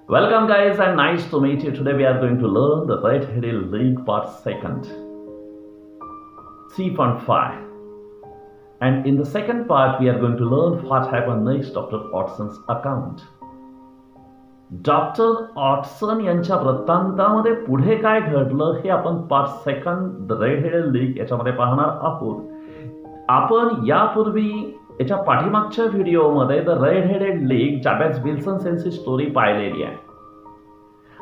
Welcome guys and nice to meet you. Today we are going to learn the red-headed league part second, 3.5. And in the second part we are going to learn what happened next Dr. Watson's account. Doctor Watson यांच्या वृत्तांतामध्ये पुढे काय घडलं हे आपण part second the red headed league याच्यामध्ये पाहणार आहोत. आपण यापूर्वी याच्या पाठीमागच्या व्हिडिओमध्ये the red headed league Jabez Wilson यांची स्टोरी पाहिलेली आहे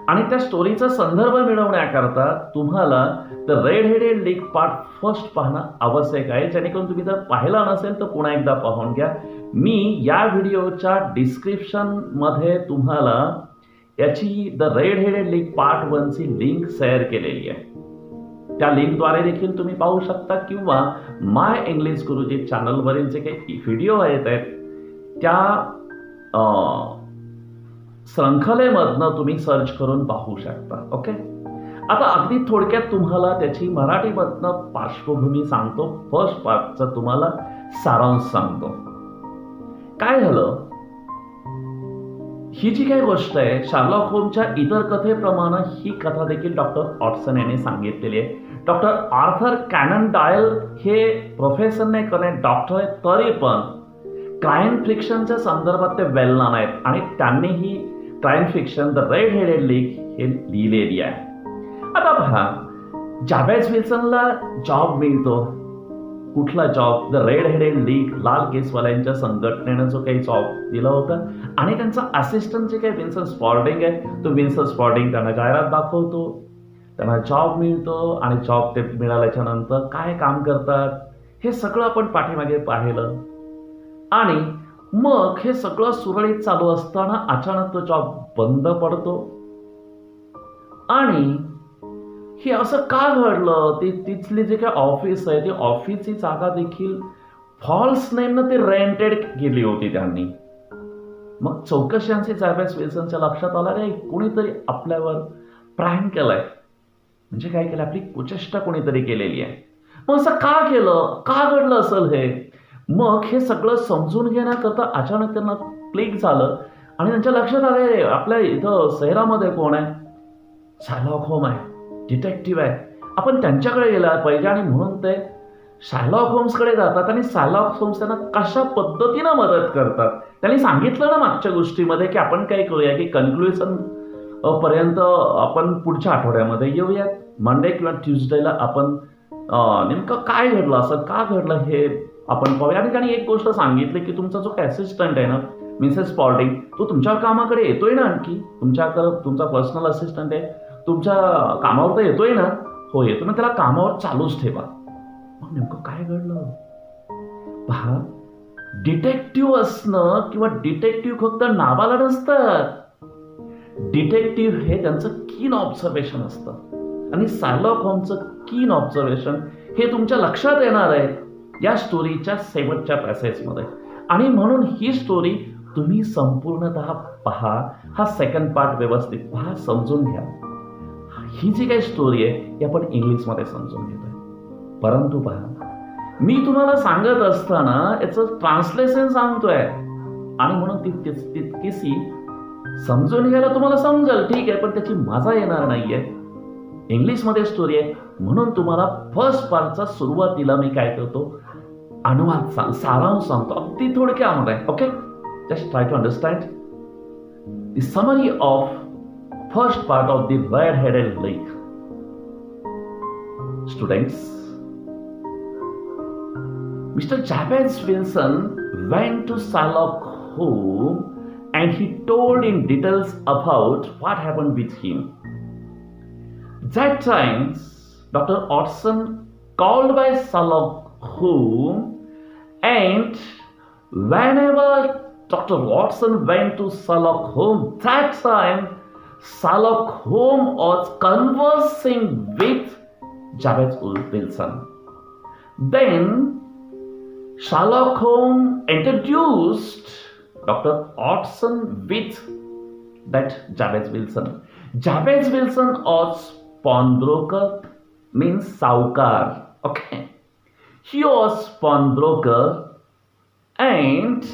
आणि त्या स्टोरीचा संदर्भ मिळवण्याकरता तुम्हाला the red headed league part first पाहणं आवश्यक आहे. जेणेकरून तुम्ही जर पाहिला नसेल तर पुन्हा एकदा पाहून घ्या. मी या व्हिडिओच्या डिस्क्रिप्शनमध्ये तुम्हाला याची the red headed league part 1 ची लिंक शेअर केलेली आहे. त्या लिंकद्वारे देखील तुम्ही पाहू शकता किंवा माय इंग्लिश गुरुजी चॅनलवरील जे काही व्हिडिओ आहेत त्या श्रृंखलेमधनं तुम्ही सर्च करून पाहू शकता. ओके, आता अगदी थोडक्यात तुम्हाला त्याची मराठीमधनं पार्श्वभूमी सांगतो. फर्स्ट पार्टचा तुम्हाला सारांश सांगतो. काय झालं, ही जी काही गोष्ट आहे शार्लॉक होमच्या इतर कथेप्रमाणे ही कथा देखील डॉक्टर वॉटसन यांनी सांगितलेली आहे. डॉक्टर आर्थर कॅनन डॉयल हे प्रोफेसरने करणे डॉक्टर आहेत, तरी पण क्राईम फिक्शनच्या संदर्भात ते वेल नॉन आहेत आणि त्यांनी ही crime fiction the red headed league हे लिहिलेली आहे. आता पहा, जाबेज विल्सनला जॉब मिळतो. कुठला job? The red headed league लाल केसवाल्यांच्या संघटनेनं जो काही जॉब दिला होता आणि त्यांचा असिस्टंट जे काही विन्सन स्पॉर्डिंग आहे तो विन्सन स्पॉर्डिंग त्यांना जाहिरात दाखवतो, त्यांना जॉब मिळतो आणि जॉब ते मिळाल्याच्या नंतर काय काम करतात हे सगळं आपण पाठीमागे पाहिलं. आणि मग हे सगळं सुरळीत चालू असताना अचानक तो जॉब बंद पडतो. आणि हे असं का घडलं? तिथली जे काही ऑफिस आहे ती ऑफिसची जागा देखील फॉल्स नेमनं ती रेंटेड केली होती त्यांनी. मग चौकशांची जाबेज विल्सनच्या लक्षात आलं नाही कोणीतरी आपल्यावर प्रँक केलाय, म्हणजे काय केलं, आपली कुचेष्टा कोणीतरी केलेली आहे. मग असं का केलं, का घडलं असेल हे? मग हे सगळं समजून घेण्याकरता अचानक त्यांना क्लिक झालं आणि त्यांच्या लक्षात आले आपल्या इथं शहरामध्ये कोण आहे? शार्लॉक होम आहे, डिटेक्टिव्ह आहे, आपण त्यांच्याकडे गेला पाहिजे. आणि म्हणून ते शार्लॉक होम्सकडे जातात आणि शार्लॉक होम्स त्यांना कशा पद्धतीनं मदत करतात. त्यांनी सांगितलं ना मागच्या गोष्टीमध्ये की आपण काय करूया की कन्क्लुजन पर्यंत आपण पुढच्या आठवड्यामध्ये येऊयात. मंडे किंवा ट्युजडेला आपण नेमकं काय घडलं असं का घडलं हे आपण पाहूया. आणि त्यांनी एक गोष्ट सांगितली की तुमचा जो असिस्टंट आहे ना मिसेस स्पॉर्डिंग तो तुमच्या कामाकडे येतोय ना, आणखी तुमच्याकडं तुमचा पर्सनल असिस्टंट आहे, तुमच्या कामावर तर येतोय ना? हो येतो ना, त्याला कामावर चालूच ठेवा. मग नेमकं काय घडलं पहा. डिटेक्टिव्ह असणं किंवा डिटेक्टिव्ह फक्त नावाला नसतात. डिटेक्टिव्ह हे त्यांचं कीन ऑब्झर्वेशन असतं आणि शार्लॉक होमचं कीन ऑब्झर्वेशन हे तुमच्या लक्षात येणार आहे या स्टोरीच्या शेवटच्या पॅसेजमध्ये. आणि म्हणून ही स्टोरी तुम्ही संपूर्णतः पहा. हा सेकंड पार्ट व्यवस्थित पहा, समजून घ्या. ही जी काही स्टोरी आहे ही आपण इंग्लिशमध्ये समजून घेतोय, परंतु पहा मी तुम्हाला सांगत असताना याचं ट्रान्सलेशन सांगतोय आणि म्हणून तितकीशी समजून घ्यायला तुम्हाला समजेल, ठीक आहे, पण त्याची मजा येणार नाहीये. इंग्लिशमध्ये स्टोरी आहे म्हणून तुम्हाला फर्स्ट पार्टचा सुरुवातीला मी काय करतो अनुवाद सारांश सांगतो अगदी थोडक्यामध्ये. Okay, just try to understand the summary of first part of the red-headed league. Students, Mr. Jabez Wilson went to Sherlock Holmes and he told in details about what happened with him. That time, Dr. Watson called by Sherlock Holmes, and whenever Dr. Watson went to Sherlock Holmes, that time Sherlock Holmes was conversing with Jabez Wilson. Then Sherlock Holmes introduced Dr. Watson with that Jabez Wilson. Jabez Wilson was pawnbroker, means saukar. Okay, he was pawnbroker and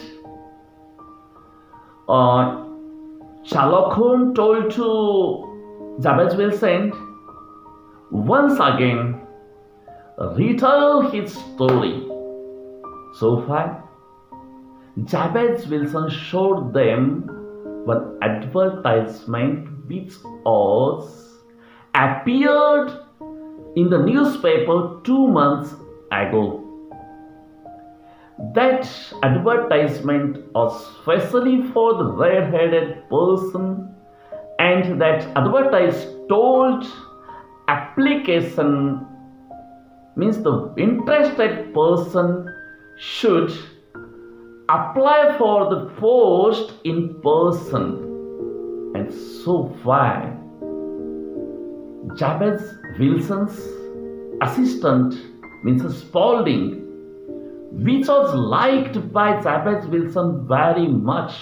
Sherlock Holmes told to Jabez Wilson once again retell his story. So far, Jabez Wilson showed them one advertisement which was appeared in the newspaper 2 months ago. That advertisement was specially for the red-headed person, and that advertise told application means the interested person should apply for the post in person. And so far, Jabez Wilson's assistant, Mrs. Spaulding, which was liked by Jabez Wilson very much.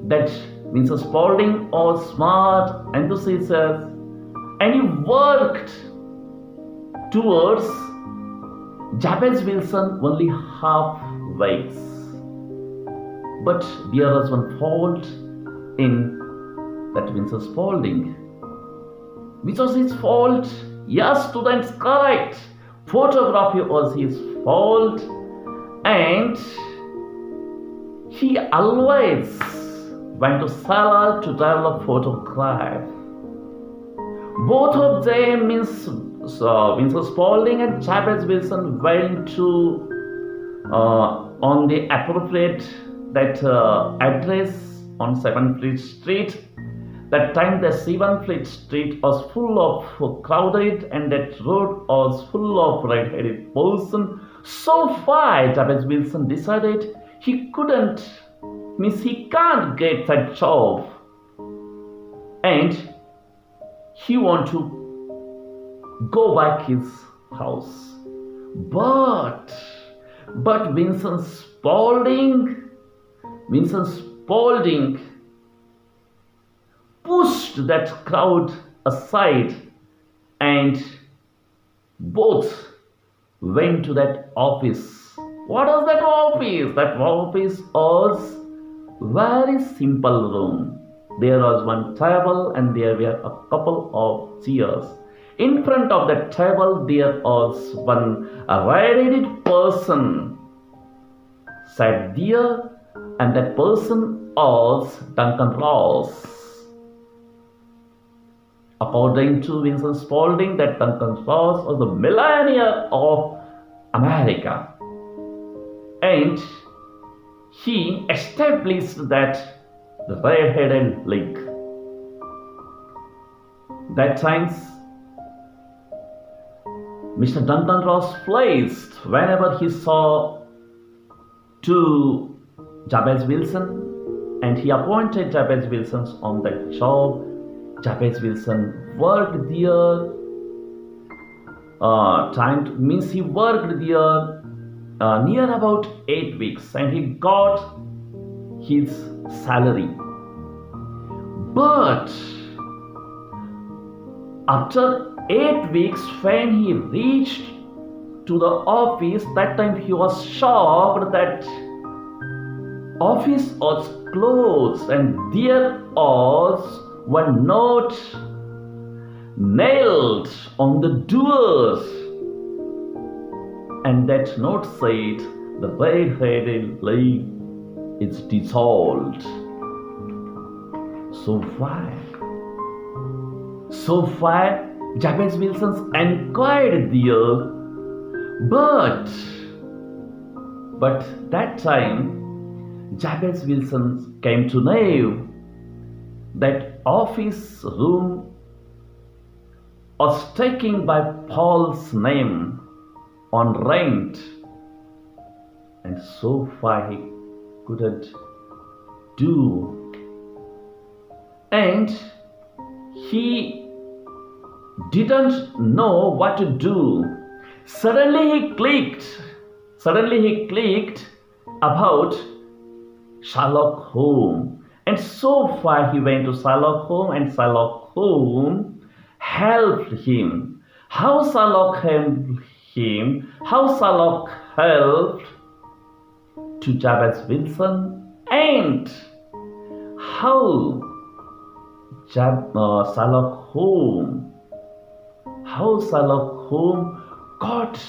That Mrs. Spaulding was smart, enthusiastic, and he worked towards Jabez Wilson only halfway. But there was one fault in that Mrs. Spaulding. Which was his fault? Yes, students, correct. Photography was his fault, and he always went to Salah to develop photograph. Both of them means Mrs. Spaulding and Jabez Wilson went to on the appropriate that address on 7th Fleet Street. That time the 7th Fleet Street was full of crowded, and that road was full of red-headed person. So far, Jabez Wilson decided he can't get that job, and he want to go back his house. But Vincent Spaulding pushed that crowd aside, and both went to that office. What was that office? That office was very simple room. There was one table and there were a couple of chairs. In front of that table there was one red-headed person sat there, and that person was Duncan Ross. According to Vincent Spaulding, that Duncan Ross was the millionaire of America, and he established that the Red-Headed League. That times, Mr. Duncan Ross placed whenever he saw to Jabez Wilson, and he appointed Jabez Wilson on that job. Jabez Wilson worked there. He worked there near about 8 weeks, and he got his salary. But after 8 weeks, when he reached to the office, that time he was shocked that office was closed, and there was one note nailed on the doors, and that note said, "The Red-Headed League is dissolved." So far, Jabez Wilson inquired there, but that time Jabez Wilson came to know that office room was taken by Paul's name on rent, and so far he couldn't do, and he didn't know what to do. Suddenly he clicked about Sherlock Holmes. And so far he went to Sherlock Holmes, and Sherlock Holmes helped him. How Sherlock helped him? How Sherlock helped to Jabez Wilson, and how Sherlock Holmes got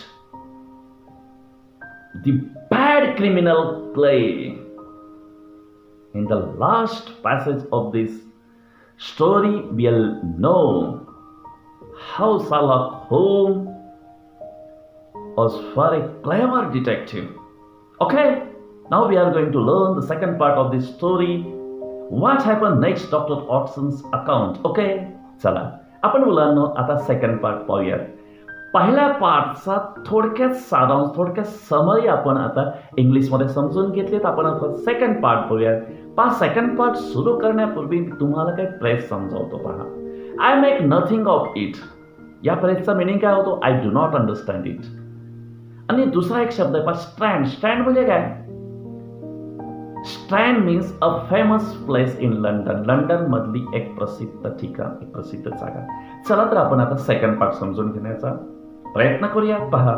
the bad criminal clay. In the last passage of this story, we'll know how Sherlock Holmes was very clever detective. Okay, now we are going to learn the second part of this story. What happened next, Dr. Watson's account. Okay, चला आपण मुलांनो आता second part पाहूया. पहिल्या पार्टचा थोडक्यात सारांश, थोडक्यात summary आपण आता इंग्लिशमध्ये समजून घेतलेत. आपण आता सेकंड पार्ट पाहूया. सेकंड पार्ट सुरू करण्यापूर्वी मी तुम्हाला काही प्रेस समजावतो. पहा, I make nothing of it. या प्रेसचा मिनिंग काय होतो? I do not understand it. आणि दुसरा एक शब्द आहे स्ट्रँड. स्ट्रँड म्हणजे काय? Strand means a famous place in London. London मधली एक प्रसिद्ध ठिकाण, एक प्रसिद्ध जागा. चला तर आपण आता सेकंड पार्ट समजून घेण्याचा प्रयत्न करूया. पहा,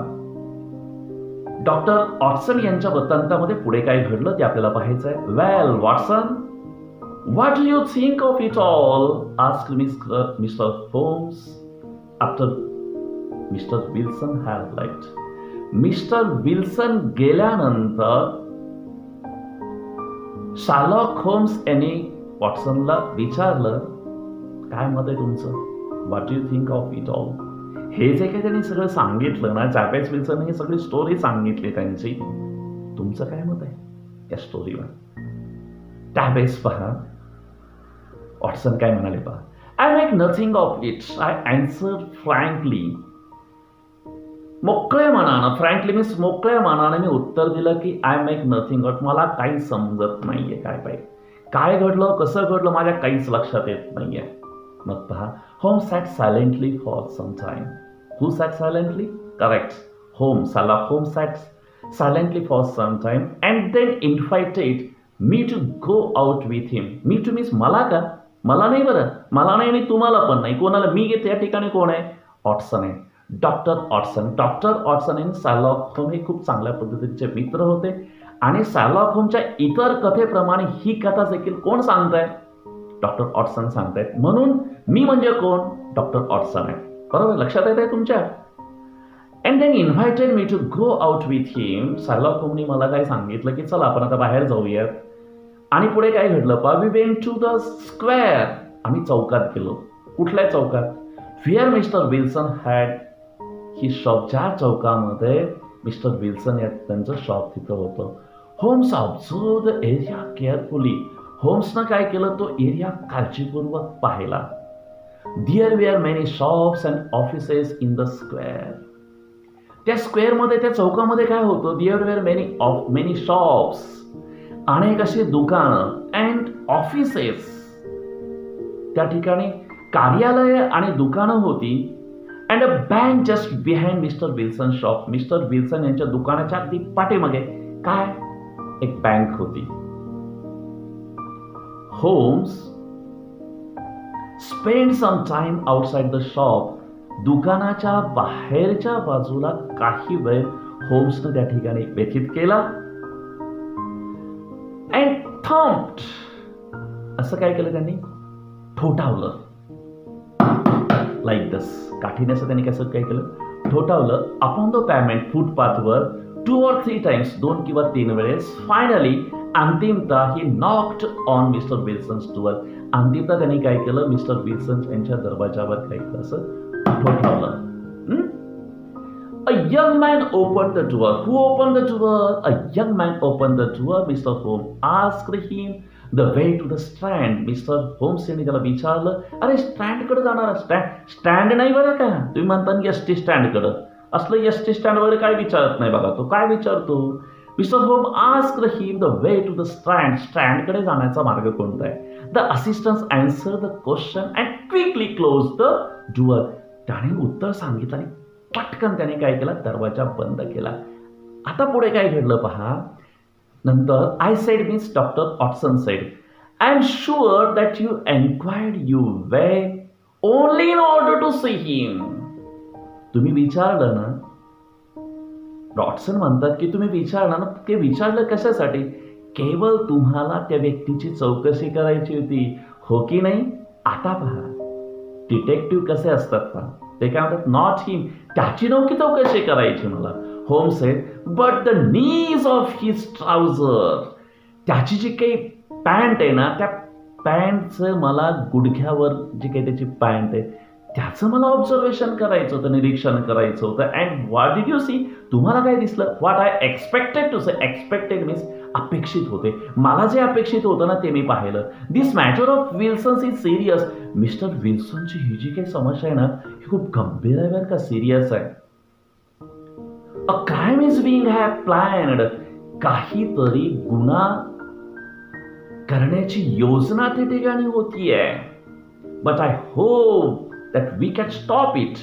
डॉक्टर वॉटसन यांच्या वृत्तांतामध्ये पुढे काय घडलं ते आपल्याला पाहायचं आहे. Well Watson, what do you think of it all? Asked mister Holmes after mister Wilson had left. Mister Wilson गेल्यानंतर शार्लॉक होम्स यांनी वॉटसनला विचारलं, काय मत आहे तुमचं? What do you think of it all? हे जे काही त्यांनी सगळं सांगितलं ना, जॅबेस विल्सन ही सगळी स्टोरी सांगितली त्यांची, तुमचं काय मत आहे या स्टोरीवर? त्यावेळेस पहा वॉटसन काय म्हणाले पहा. I make nothing of it. I answer frankly. मोकळ्या मनानं, फ्रँकली मीन्स मोकळ्या मनानं मी उत्तर दिलं की आय मेक नथिंग ऑफ. मला काही समजत नाहीये काय पाहिजे, काय घडलं, कसं घडलं, माझ्या काहीच लक्षात येत नाहीये. मग पहा, होम sat silently for some time. Who sat silently? Correct, होम. Sherlock Holmes sat silently for some time and then invited me to go out with him. Me to means मला का? मला नाही बरं, मला नाही आणि तुम्हाला पण नाही. कोणाला? मी घेते या ठिकाणी कोण आहे? वॉटसन आहे. Doctor Watson. डॉक्टर वॉटसन आणि शार्लॉक होम हे खूप चांगल्या पद्धतीचे मित्र होते. आणि शार्लॉक होमच्या इतर कथेप्रमाणे ही कथा देखील कोण सांगताय? डॉक्टर वॉटसन सांगतायत. म्हणून मी म्हणजे कोण? डॉक्टर वॉटसन आहे. बरोबर, लक्षात येत आहे तुमच्या? And then invited me to go out with him. Sherlock होमनी मला काय सांगितलं की चला आपण आता बाहेर जाऊयात. आणि पुढे काय घडलं पहा. We went to the square. आम्ही चौकात गेलो. कुठल्या चौकात? Where mister Wilson had his shop. ज्या चौकामध्ये मिस्टर विल्सन या त्यांचं शॉप तिथं होतं. Holmes observe the area carefully. होम्सनं काय केलं? तो एरिया काळजीपूर्वक पाहिला. There were many shops and offices in the square. त्या स्क्वेअरमध्ये, त्या चौकामध्ये काय होतं? देअर वेअर मेनी शॉप्स, अनेक अशी दुकानं, अँड ऑफिसेस. त्या ठिकाणी कार्यालय आणि दुकानं होती. And a bank just behind Mister Wilson shop. Mister Wilson यांच्या दुकानाच्या अगदी पाठीमागे काय? एक बँक होती. Holmes spend some time outside the shop. दुकानाच्या बाहेरच्या बाजूला काही वेळ होम्सनं त्या ठिकाणी व्यतीत केला. And thumped. असं काय केलं त्यांनी? ठोठावलं. Like this. काठीने असं त्यांनी कसं काय केलं? ठोठावलं. अपॉन द पॅमेंट फुटपाथवर 2 or 3 times, 2 किंवा 3 वेळेस. फायनली अंतिमतः ही knocked on mister Wilson's door. अंतिमतः त्यांनी काय केलं? मिस्टर विल्सन यांच्या दरवाजावर काय केलं? असं ठोठावलं. A young man opened the door. Who opened the door? A young man opened the door. Mr. Holmes asked him the way to the Strand. Mister Holmes यांनी त्याला विचारलं, अरे स्टँडकडे जाणार? स्टँड नाही बरं का, तुम्ही म्हणता एसटी स्टँडकडं. असलं एसटी स्टँड वगैरे काय विचारत नाही बघा. तो काय विचारतो? मिस्टर होम asked him the way to the Strand. स्ट्रँडकडे जाण्याचा मार्ग कोणता आहे? The assistant answer the question and quickly close the door. त्याने उत्तर सांगितलं आणि पटकन त्याने काय केलं? दरवाजा बंद केला. आता पुढे काय घडलं पहा. नंतर I said means doctor Watson said, I am sure that you enquired you way only in order to see him. तुम्ही विचारलं ना? वॉटसन म्हणतात की तुम्ही विचारलं ना? ते विचारलं कशासाठी? केवळ तुम्हाला त्या व्यक्तीची चौकशी करायची होती, हो की नाही? आता पहा, डिटेक्टिव्ह कसे असतात पहा, ते काय म्हणतात, नॉट हिम, त्याची नौकी चौकशी करायची मला. Home sed, but the knees of his trouser, त्याची जी काही पॅन्ट आहे ना, त्या पॅन्टचं मला गुडघ्यावर जी काही त्याची पॅन्ट आहे त्याचं मला ऑब्झर्वेशन करायचं होतं, निरीक्षण करायचं होतं. And what did you see, तुम्हाला काय दिसलं? What I expected to say, expected means अपेक्षित होते, मला जे अपेक्षित होतं ना ते मी पाहिलं. This matter of Wilson's is serious, mister विल्सनची ही जी काही समस्या आहे ना ही खूप गंभीर आहे बरं का, सिरियस आहे. A crime is being have planned, काहीतरी गुन्हा करण्याची योजना त्या ठिकाणी होतीये. But I hope that we can stop it,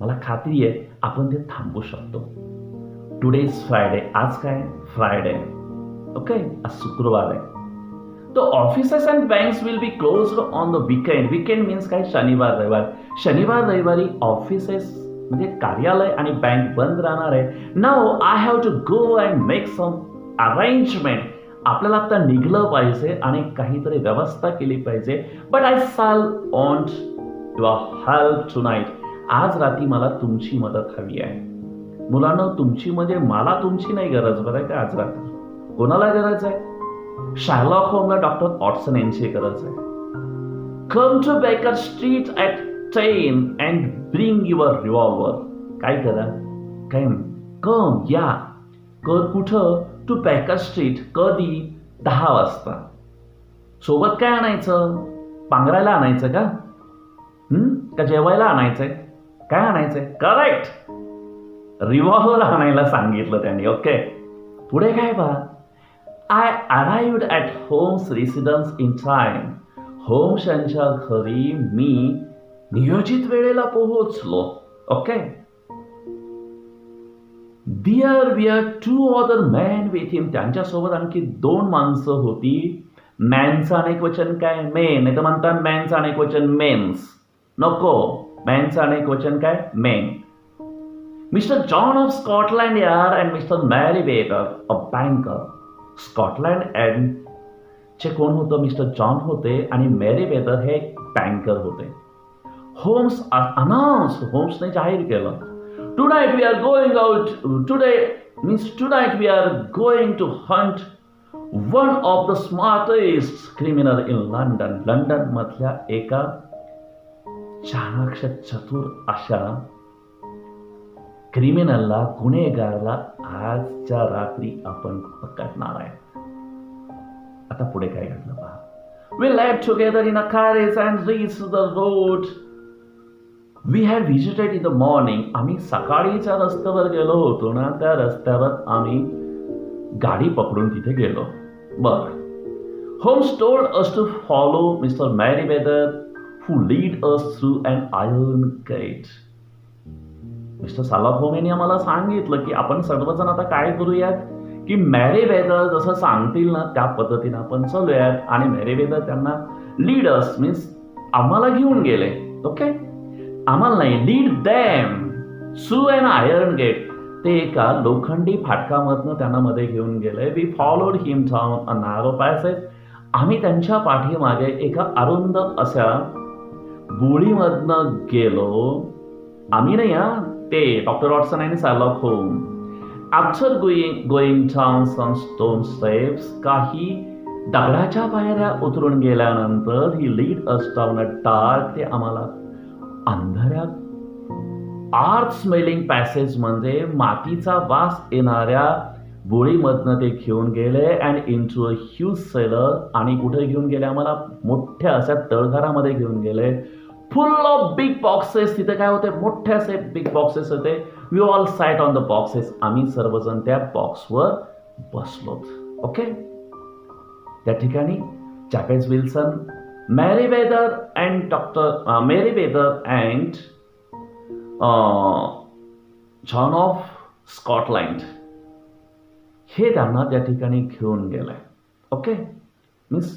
मला खात्री आहे आपण ते थांबवू शकतो. टुडे इज फ्रायडे, आज काय? फ्रायडे. ओके, आज शुक्रवार आहे. The offices and banks will be closed on the weekend. Weekend means काय? शनिवार रविवार. शनिवार रविवारी ऑफिसेस म्हणजे कार्यालय आणि बँक बंद राहणार आहे. Now I have to go and make some arrangement. आपल्याला आता निघलं पाहिजे आणि काहीतरी व्यवस्था केली पाहिजे. But I shall want your help tonight. आज रात्री मला तुमची मदत हवी आहे. मुलांना तुमची म्हणजे मला तुमची नाही गरज बरं का. आज रात्री कोणाला गरज आहे? शार्लॉक होमला डॉक्टर वॉटसन यांची गरज आहे. Come to Baker Street at 10 and bring your revolver. काय करा? कम या. कुठं? To Baker Street. कधी? 10 वाजता. सोबत काय आणायचं? पांघरायला आणायचं का? का जेवायला आणायचंय? काय आणायचंय? करेक्ट, रिव्हॉल्वर आणायला सांगितलं त्यांनी. ओके, पुढे काय बा? I arrived at Holmes' residence in time. Holmes यांच्या घरी मी नियोजित वेळेला पोहोचलो. Okay. There were 2 other men with him. त्यांच्यासोबत आणखी 2 माणसं होती. मॅनचं अनेक वचन काय? मेन. नाही तर म्हणतात मॅनचं अनेक वचन मेन्स. नको, मॅनचं अनेक वचन काय? Men. Mister John of Scotland Yard and mister Merryweather, a banker. Scotland एंड चे कोण होतं? मिस्टर जॉन होते आणि मॅरीवेदर हे बँकर होते. होम्स अनाउन्स, होम्सने जाहीर केलं, tonight we are going out, tonight we are going to hunt one of the smartest criminal in London. London मधल्या एका चाणाक्ष चतुर अशा क्रिमिनलला, गुन्हेगारला आजच्या रात्री आपण पकडणार आहे. आता पुढे काय घडलं पहा. We left together in a carriage and reached the road we had visited in the morning. आम्ही सकाळीच्या रस्त्यावर गेलो होतो ना, त्या रस्त्यावर आम्ही गाडी पकडून तिथे गेलो. बर. Holmes told us to follow Mr. Meriwether who lead us through an iron gate. Mister Sherlock home यांनी आम्हाला सांगितलं की आपण सर्वजण आता काय करूयात की मॅरीवेदर जसं सांगतील ना त्या पद्धतीने आपण चालूयात. आणि मॅरीवेदर त्यांना लीडर्स मीन्स आम्हाला घेऊन गेले. ओके, आम्हाला नाही, lead them through an iron gate. ते एका लोखंडी फाटकामधनं त्यांना मध्ये घेऊन गेले. We followed him down a narrow passage. आम्ही त्यांच्या पाठीमागे एका अरुंद अशा बोळीमधनं गेलो. आम्ही नाही हा, ते डॉक्टर वॉटसन आणि शार्लॉक होम. After going down some stone steps, काही दगडाच्या पायऱ्या उतरून गेल्यानंतर he lead us down a dark, ते आम्हाला अंधाऱ्या आर्थ स्मेलिंग पॅसेज म्हणजे मातीचा वास येणाऱ्या बोळीमधनं ते घेऊन गेले. And into a huge cellar, आणि कुठे घेऊन गेले? आम्हाला मोठ्या अशा तळघरामध्ये घेऊन गेले. Full of big boxes. तिथे काय होते? मोठे असे बिग बॉक्सेस होते. We all sat on the boxes. आम्ही सर्वजण त्या बॉक्सवर बसलोत. ओके. त्या ठिकाणी Jabez Wilson, Merryweather and John of Scotland हे त्यांना त्या ठिकाणी घेऊन गेले. Okay. Means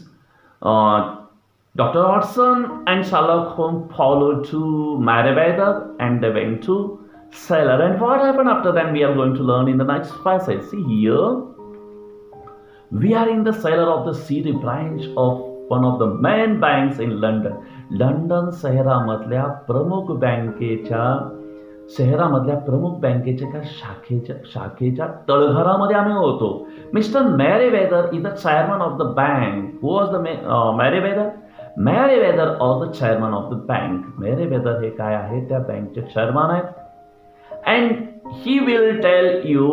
Dr. Watson and Sherlock Holmes followed to Meriwether and they went to cellar. And what happened after that we are going to learn in the next passage. See here. We are in the cellar of the city branch of one of the main banks in London. London शहरामधल्या प्रमुख बँकेच्या एका शाखेच्या तळघरामध्ये आम्ही होतो. Mister Merryweather is the chairman of the bank. Who was the Merryweather? Merryweather of the chairman of the bank. Merryweather हे काय आहे? त्या बँकचे चेअरमन आहेत. And he will tell you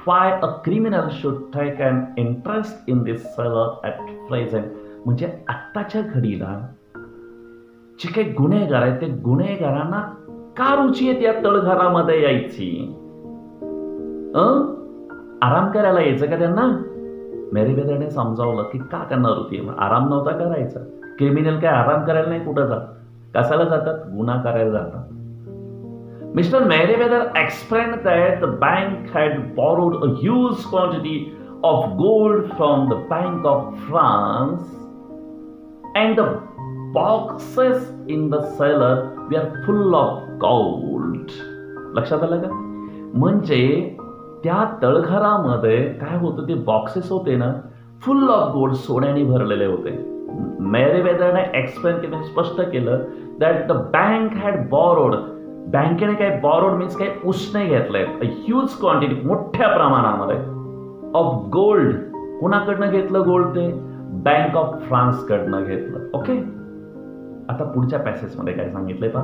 why a criminal should take an interest in this cellar at present. म्हणजे आत्ताच्या घडीला जे काही गुन्हेगार आहेत ते गुन्हेगारांना का रुची आहे त्या तळघरामध्ये यायची? आराम करायला यायचं का त्यांना? मॅरीवेदरने समजावलं की का त्यांना रुची आहे. आराम नव्हता करायचा. क्रिमिनल काय आराम करायला नाही कुठं जात. कशाला जातात? गुन्हा करायला जातात. Mr. Meriwether explained that the bank had borrowed a huge quantity of gold from the Bank of France and the boxes in the cellar were full of gold. लक्षात आलं का? म्हणजे त्या तळघरामध्ये काय होतं? ते बॉक्सेस होते ना, फुल ऑफ गोल्ड, सोन्याने भरलेले होते. मेरीवेदरने एक्सप्लेन केलं, स्पष्ट केलं that the bank had borrowed. बँकेने काय बॉरोड मीन्स काय उसने घेतलंय. ह्यूज क्वांटिटी, मोठ्या प्रमाणामध्ये ऑफ गोल्ड. कोणाकडनं घेतलं गोल्ड? ते बँक ऑफ फ्रान्स कडनं घेतलं. ओके, आता पुढच्या पॅसेजमध्ये काय सांगितलंय पहा.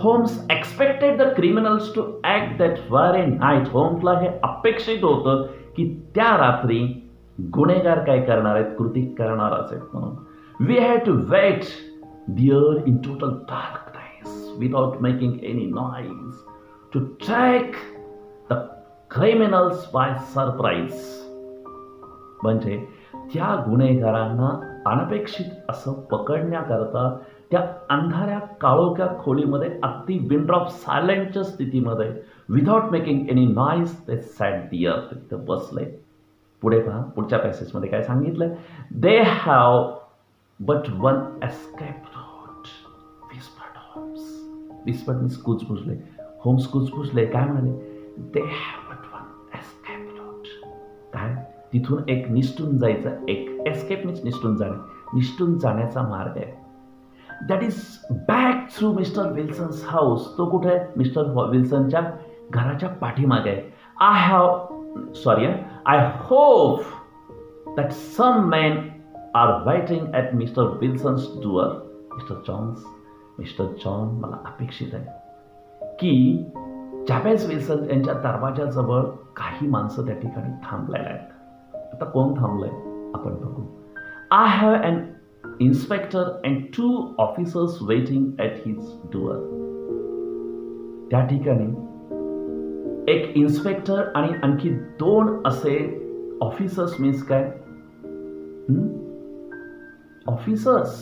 Holmes expected the criminals to act that very night. होम्सला हे अपेक्षित होतं की त्या रात्री गुन्हेगार काय करणार आहेत? कृती करणारच आहेत म्हणून. We had to wait there in total dark without making any noise to take the criminals by surprise. म्हणजे त्या गुन्हेगारांना अनपेक्षित असं पकडण्याकरता त्या अंधाऱ्या काळोख्या खोलीमध्ये अगदी विंड ऑफ सायलेंटच्या स्थितीमध्ये विदाउट मेकिंग एनी नॉईज ते सॅट दिअर. तिथं बसले. पुढे पहा, पुढच्या पॅसेजमध्ये काय सांगितलंय. They have but one escape road. Whispered means कुजबुजले. होम्स कुजबुजले. काय म्हणाले? They have but one escape road. काय? तिथून एक निसटून जायचा, एक एस्केप मीन्स निसटून जाणे, निसटून जाण्याचा मार्ग आहे. That is back through Mister Wilson's house. तो कुठे आहे? मिस्टर विल्सनच्या घराच्या पाठीमागे आहे. I hope that some men are waiting at Mister Wilson's door. Mister John, मला अपेक्षित आहे की जॅबेज विल्सन यांच्या दरवाजाजवळ काही माणसं त्या ठिकाणी थांबलेल्या आहेत. आता कोण थांबलंय आपण बघू. I have an inspector and 2 officers waiting at his door. त्या ठिकाणी एक इन्स्पेक्टर आणि आणखी 2 असे ऑफिसर्स मीन्स काय? ऑफिसर्स,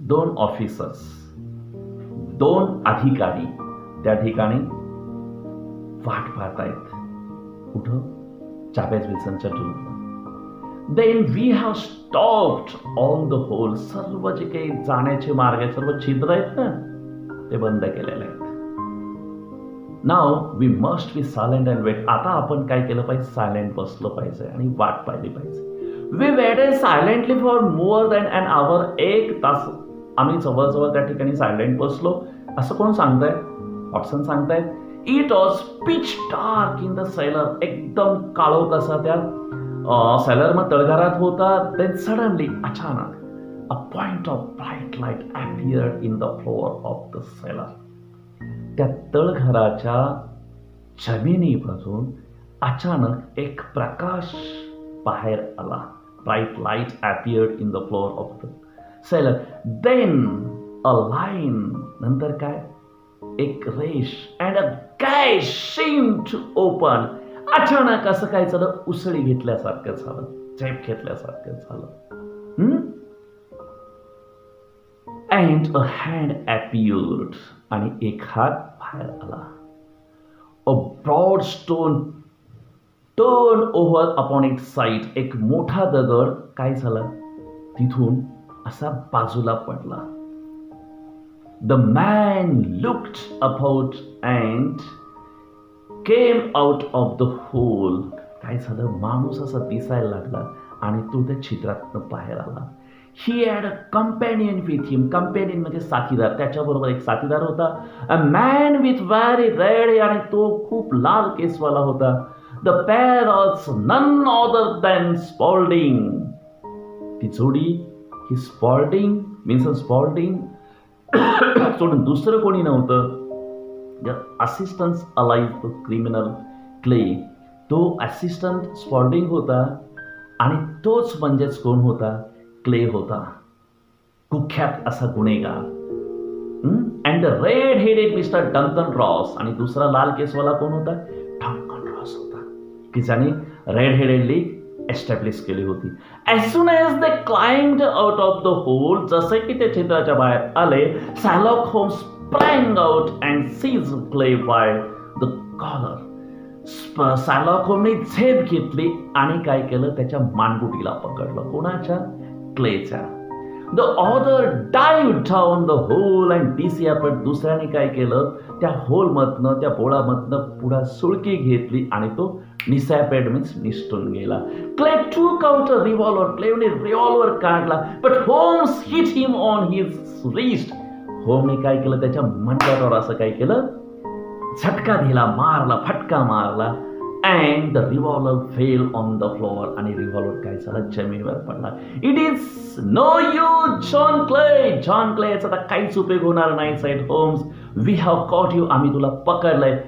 2 ऑफिसर्स, 2 अधिकारी त्या ठिकाणी वाट पाहत आहेत. कुठं? जॅबेज विल्सनच्या डोअरला. Then we have stopped all the hole. सर्व जे काही जाण्याचे मार्ग आहेत, सर्व छिद्र आहेत ना, ते बंद केलेले आहेत. Now we must be silent and wait. आता आपण काय केलं पाहिजे? सायलेंट बसलं पाहिजे आणि वाट पाहिली पाहिजे. We waited silently for more than an hour. 1 तास आम्ही जवळजवळ त्या ठिकाणी सायलेंट बसलो. असं कोण सांगताय? वॉटसन सांगतायत. It was pitch dark in the seller. एकदम काळोख असा त्या सेलरमध्ये तळघरात होता. देन सडनली, अचानक, a point of bright light appeared in the floor of the cellar. त्या तळघराच्या जमिनीपासून अचानक एक प्रकाश बाहेर आला. Bright light appeared in the floor of the cellar. Then a line. नंतर काय? एक रेष. And a gash seemed to open. अचानक असं काय झालं? उसळी घेतल्यासारखं झालं, झेप घेतल्यासारखं झालं. And a hand appeared. आणि एक हात बाहेर आला. A broad stone turn over upon its side. एक मोठा दगड काय झाला? तिथून असा बाजूला पडला. The man looked about and came out of the hole. काय झालं? माणूस असा दिसायला लागला आणि तो त्या छिद्रातनं बाहेर आला. He had a companion with him. Companion म्हणजे साथीदार. त्याच्याबरोबर एक साथीदार होता. A man with very red, आणि तो खूप लाल केसवाला होता. The pair was none other than Spalding. ती जोडी ही स्पॉल्डिंग मीन्स स्पॉल्डिंग सोडून दुसरं कोणी नव्हतं. Assistant alias the criminal Clay. तो असिस्टंट स्पॉल्डिंग होता आणि तोच म्हणजेच कोण होता? क्ले होता, कुख्यात असा गुन्हेगार. And the red headed mister डंकन रॉस. आणि दुसरा लाल केसवाला कोण होता? डंकन रॉस होता, की ज्याने रेड हेडेडली एस्टॅब्लिश केली होती. As soon as they climbed out of the hole, जसे की ते छिद्राच्या बाहेर आले, Sherlock Holmes sprang out and seized Clay by the collar. शर्लॉक होमने झेप घेतली आणि काय केलं? त्याच्या मानगुटीला पकडलं. कोणाच्या? क्लेच्या. The other dive down the hole and disappeared. दुसऱ्याने काय केलं? त्या होलमधनं, त्या बोळामधनं पुढे सुळकी घेतली आणि तो डिसॅपियर्ड मीन्स निसटून गेला. Clay took out a revolver. क्लेने रिव्हॉल्वर काढला, but Holmes hit him on his wrist. होमने काय केलं? त्याच्या मनगटावर असं काय केलं? झटका दिला, मारला, फटका मारला. And the revolver fell on the floor. आणि रिव्हॉल्वर काय झाला? जमिनीवर पडला. It is no use John Clay. John Clay याचा आता काहीच उपयोग होणार नाही, said Holmes. We have caught you. आम्ही तुला पकडलंय.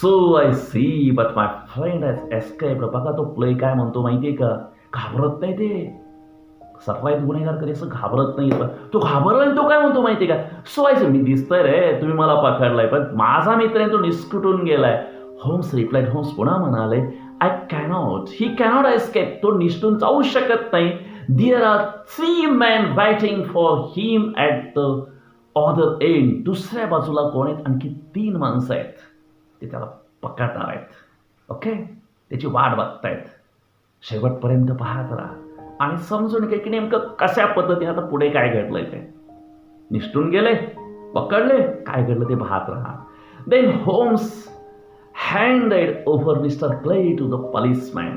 So I see, but my friend has escaped. बघा तो क्ले काय म्हणतो माहितीये का? घाबरत नाही ते. सफाईत गुन्हेगार कधी असं घाबरत नाही. तो घाबरला. तो काय म्हणतो माहितीये का? सो आय सी, मी दिसतंय रे, तुम्ही मला पकडलाय, पण माझा मित्र आहे तो निसटून गेलाय. Homes replied. होम्स पुन्हा म्हणाले, I cannot, he cannot escape. तो निसटून जाऊ शकत नाही. There are 3 men waiting for him at the other end. दुसऱ्या बाजूला कोण आहेत? आणखी 3 माणसं आहेत, ते त्याला पकडणार आहेत. ओके, त्याची वाट बघतायत. शेवटपर्यंत पाहत राहा आणि समजून घे की नेमकं कशा पद्धतीने आता पुढे काय घडलंय. ते निसटून गेले, पकडले, काय घडलं ते पाहत राहा. Then Holmes handed over mister Clay to the policeman.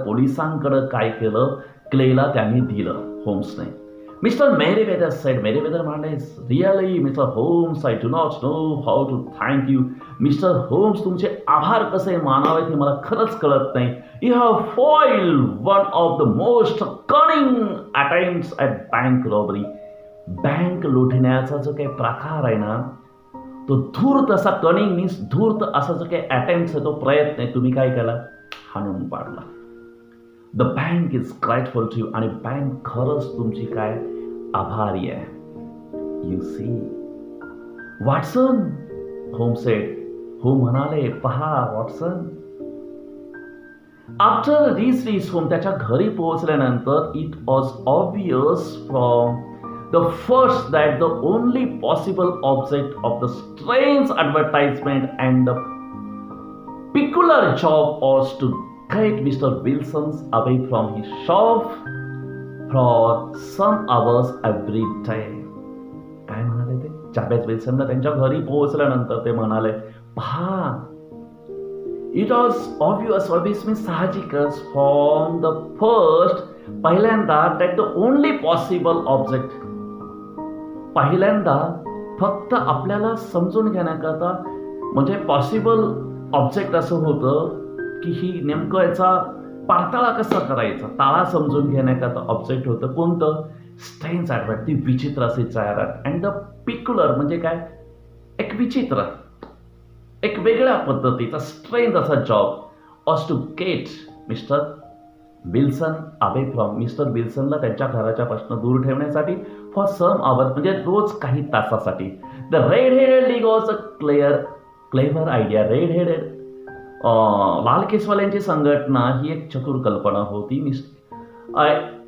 पोलिसांकडं काय केलं? क्लेला त्यांनी दिलं होम्सने. Mister Merryweather said. मेरीवेदर म्हणाले, really mister Holmes, I do not know how to thank you. Mister Holmes, तुमचे आभार कसे मानावेत हे मला खरंच कळत नाही. You have foiled one of the most cunning attempts at bank robbery. Bank लुटण्याचा जो काही प्रकार आहे ना, तो धूर्त असा, कनिंग मीन्स धूर्त असा जो काही अटेम्प्ट आहे, तो प्रयत्न आहे, तुम्ही काय केला? हाणून पाडला. The bank is grateful to you. आणि बँक खरंच तुमची काय? आभारी आहे. यू सी वॉटसन, होम सेड. हो म्हणाले, पहा वॉटसन. आफ्टर रीच होम, त्याच्या घरी पोहोचल्यानंतर, it was obvious from the first that the only possible object of the strange advertisement and the peculiar job was to get Mr. Wilson away from his shop for some hours every day. काय म्हणाले ते? जाबेज विल्सनला त्यांच्या घरी पोहोचल्यानंतर ते म्हणाले, पहा, it was obvious means साहजिकच, फ्रॉम द फर्स्ट, पहिल्यांदा, that the only possible object, पहिल्यांदा फक्त आपल्याला समजून घेण्याकरता, म्हणजे पॉसिबल ऑब्जेक्ट असं होतं की ही नेमकं याचा पाताळा कसा करायचा, ताळा समजून घेण्याकरता ऑब्जेक्ट होतं. कोणतं? स्ट्रेंज ॲडवर्ट, ती विचित्र अशी जाहिरात. अँड द पिक्युलर म्हणजे काय? एक विचित्र, एक वेगळ्या पद्धतीचा स्ट्रेंज असा job was to get mister Wilson away from. Mister विल्सनला त्यांच्या घराच्यापासून दूर ठेवण्यासाठी फॉर सम आवर्स, म्हणजे रोज काही तासासाठी. The red headed league was a clever idea. Red headed, लाल केसवाल्यांची संघटना ही एक चतुर कल्पना होती.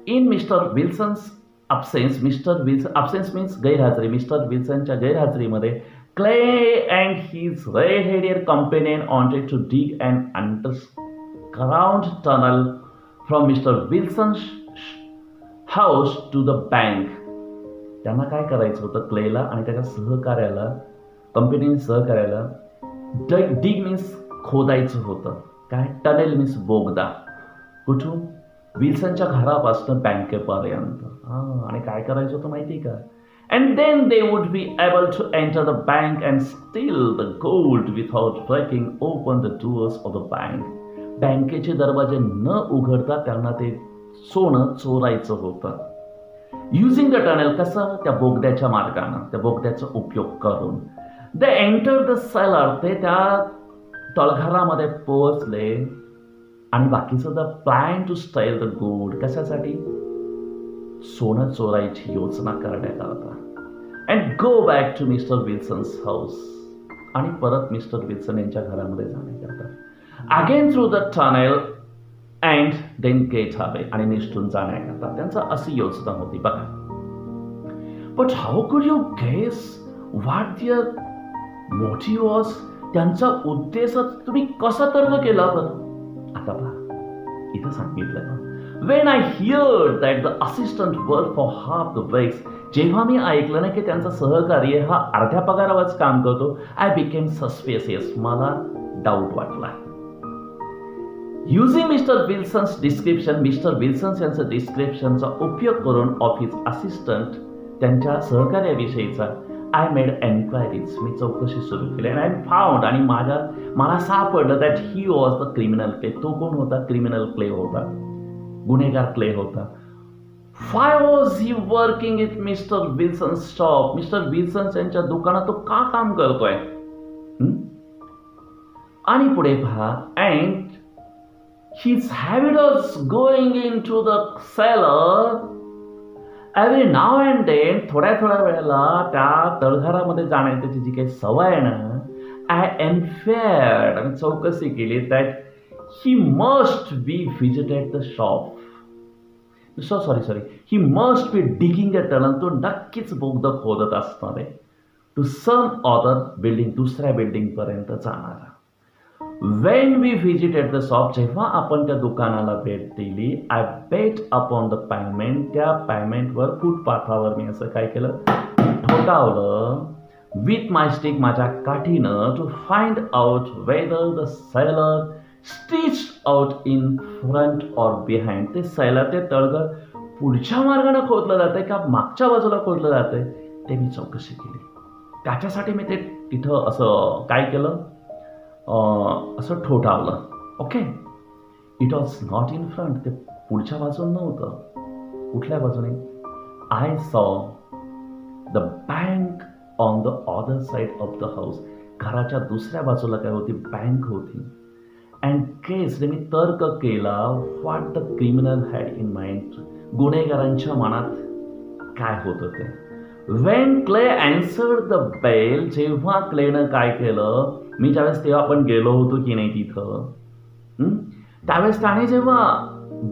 In mister Wilson's absence, absence means गैरहजेरी, मिस्टर विल्सनच्या गैरहजेरीमध्ये Clay and his red headed companion wanted to dig an underground tunnel from Mr. Wilson's house to the bank. त्यांना काय करायचं होतं? क्लेला आणि त्याच्या सहकार्याला, कंपनी सहकार्याला, डिग मीन्स खोदायचं होतं. काय? टनेल मीन्स बोगदा. कुठून? विल्सनच्या घरापासून बँकेपर्यंत. आणि काय करायचं होतं माहिती का? And then they would be able to enter the bank and steal the gold without breaking open the doors of the bank. बँकेचे दरवाजे न उघडता त्यांना ते सोनं चोरायचं होतं. युझिंग द टनेल, कसं? त्या बोगद्याच्या मार्गानं, त्या बोगद्याचा उपयोग करून. दे एंटर द सेलर, ते त्या तळघरामध्ये पोहोचले आणि बाकीचं the plan to steal the gold, कशासाठी? सोनं चोरायची योजना करण्याकरता. And go back to mister Wilson's house, आणि परत मिस्टर विल्सन यांच्या घरामध्ये जाण्याकरता. Again through the tunnel and then get away, आणि निष्ठून जाण्याकरता त्यांचा अशी योजना होती बघा. But how could you guess what their motive was? त्यांचा उद्देश तुम्ही कसा तर्क केला बरं? आता पहा, इथं सांगितलं ना, when I hear that the assistant work for half the wages, जेव्हा मी ऐकलं ना की त्यांचा सहकारी हा अर्ध्या पगारावरच काम करतो, आय बिकेम सस्पिशियस, मला डाऊट वाटला. Using mister Wilson's description, mister Wilson's यांचं डिस्क्रिप्शनचा उपयोग करून ऑफिस असिस्टंट त्यांच्या सहकार्याविषयीचा आय मेड एन्क्वायरीज, मी चौकशी सुरू केली. अँड आय फाउंड, आणि मला सापडलं that he was the criminal Clay. तो कोण होता? क्रिमिनल क्ले होता, गुन्हेगार क्ले होता. Why was he working at Mr. Wilson's shop? Mister Wilson's यांच्या दुकानात तो का काम करतोय? आणि पुढे पहा, and his habit was going into the cellar every now and then, थोड्या वेळेला त्या तळघरामध्ये जाण्याची त्याची जी काही सवय आहे ना, आय एन्फेअर्ड, आणि चौकशी केली that he must be visited the shop. Sorry, he must be digging the tunnel, तो नक्कीच बोगदा खोदत असणार आहे, टू सम अदर बिल्डिंग, दुसऱ्या बिल्डिंगपर्यंत जाणारा. When we visited the shop, जेव्हा आपण त्या दुकानाला भेट दिली, I beat upon the pavement, त्या पेमेंटवर फुटपाथावर मी असं काय केलं, ठोठावलं विथ माय स्टिक, माझ्या काठीनं, to find out whether the cellar stretched out in front or behind. ते सेलर, ते तळघर पुढच्या मार्गाने खोदलं जातंय का मागच्या बाजूला खोदलं जातंय, ते मी चौकशी केली. त्याच्यासाठी मी ते तिथं असं काय केलं, असं ठोठावलं. Okay, it was not in front, ते पुढच्या बाजून नव्हतं. कुठल्या बाजूने? I saw the bank on the other side of the house. घराच्या दुसऱ्या बाजूला काय होती? बँक होती. अँड केस, मी तर्क केला, what the criminal had in mind, गुन्हेगारांच्या मनात काय होतं ते. When Clay answered the bell, जेव्हा क्लेनं काय केलं, मी ज्यावेळेस तेव्हा आपण गेलो होतो की नाही तिथं, त्यावेळेस त्याने जेव्हा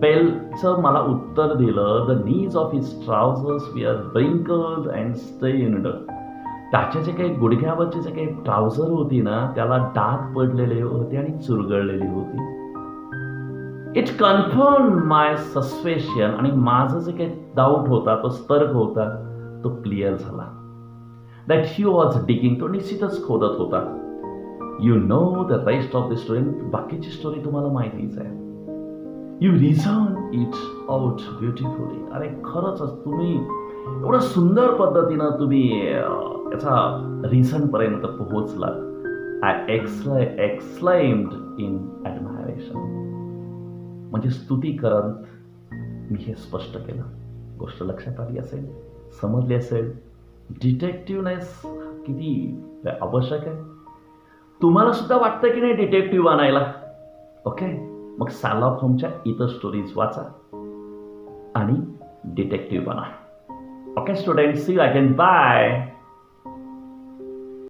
बेलचं मला उत्तर दिलं, the knees of his trousers वर ब्रिंकल्ड अँड स्टेन्ड, त्याच्या जे काही गुडघ्यावरची जे काही ट्राउझर होती ना, त्याला डाग पडलेले होते आणि चुरगळलेली होती. इट कन्फर्म माय सस्पेशन, आणि माझं जे काही डाऊट होता, तो तर्क होता, तो क्लिअर झाला. दॅट ही वॉज डिगिंग, तो निश्चितच खोदत होता. You know the rest of the story, बाकीची स्टोरी तुम्हाला माहितीच आहे. You reason it out beautifully. अरे खरंच तुम्ही एवढं सुंदर पद्धतीनं तुम्ही याचा रिझनपर्यंत पोहोचलात. आय एक्सक्लाइम्ड इन ॲडमायरेशन, म्हणजे स्तुती करत मी हे स्पष्ट केलं. गोष्ट लक्षात आली असेल, समजली असेल. डिटेक्टिव्हनेस किती आवश्यक आहे. तुम्हाला सुद्धा वाटतं की नाही डिटेक्टिव्ह बनायला? ओके, मग शार्लॉक होमच्या इतर स्टोरीज वाचा आणि डिटेक्टिव्ह बना. Okay student, see you again, bye.